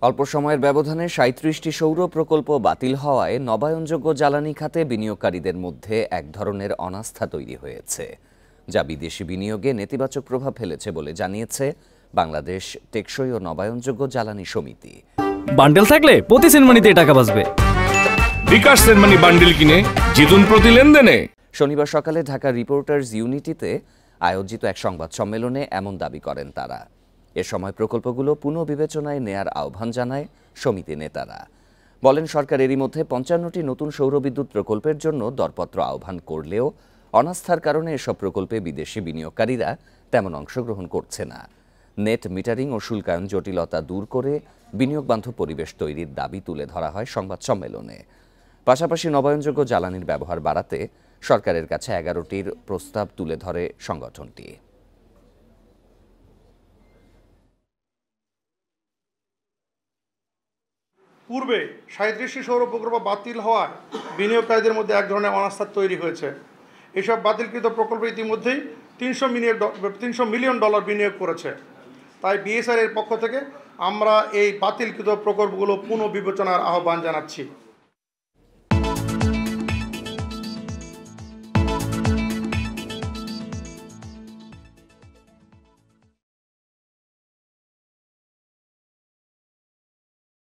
অল্প সময়ের ব্যবধানে ৩৭টি সৌর প্রকল্প বাতিল হওয়ায় নবায়নযোগ্য জ্বালানি খাতে বিনিয়োগকারীদের মধ্যে এক ধরনের অনাস্থা তৈরি হয়েছে, যা বিদেশি বিনিয়োগে নেতিবাচক প্রভাব ফেলেছে বলে জানিয়েছে বাংলাদেশ টেকসই ও নবায়নযোগ্য জ্বালানি সমিতি। বান্ডেল থাকলে প্রতি সেনমানিতে টাকা বাঁচবে। বিকাশ সেনমানি বান্ডেল কিনে জিতুন প্রতি লেনদেনে। শনিবার সকালে ঢাকা রিপোর্টার্স ইউনিটিতে আয়োজিত এক সংবাদ সম্মেলনে এমন দাবি করেন তারা। এ সময় প্রকল্পগুলো পুনঃবিবেচনায় নেয়ার আহ্বান জানায় সমিতি নেতারা। বলেন, সরকার এরই মধ্যে ৫৫টি নতুন সৌরবিদ্যুৎ প্রকল্পের জন্য দরপত্র আহ্বান করলেও অনাস্থার কারণে এসব প্রকল্পে বিদেশি বিনিয়োগকারীরা তেমন অংশগ্রহণ করছে না। নেট মিটারিং ও শুল্কায়ন জটিলতা দূর করে বিনিয়োগবান্ধব পরিবেশ তৈরির দাবি তুলে ধরা হয় সংবাদ সম্মেলনে। পাশাপাশি নবায়নযোগ্য জ্বালানির ব্যবহার বাড়াতে সরকারের কাছে ১১টির প্রস্তাব তুলে ধরে সংগঠনটি। পূর্বে ৩৭টি সৌর প্রকল্প বাতিল হওয়ায় বিনিয়োগকারীদের মধ্যে এক ধরনের অনাস্থা তৈরি হয়েছে। এসব বাতিলকৃত প্রকল্প ইতিমধ্যেই $৩০০ মিলিয়ন বিনিয়োগ করেছে। তাই বিএসআর এর পক্ষ থেকে আমরা এই বাতিলকৃত প্রকল্পগুলো পুনঃবিবেচনার আহ্বান জানাচ্ছি।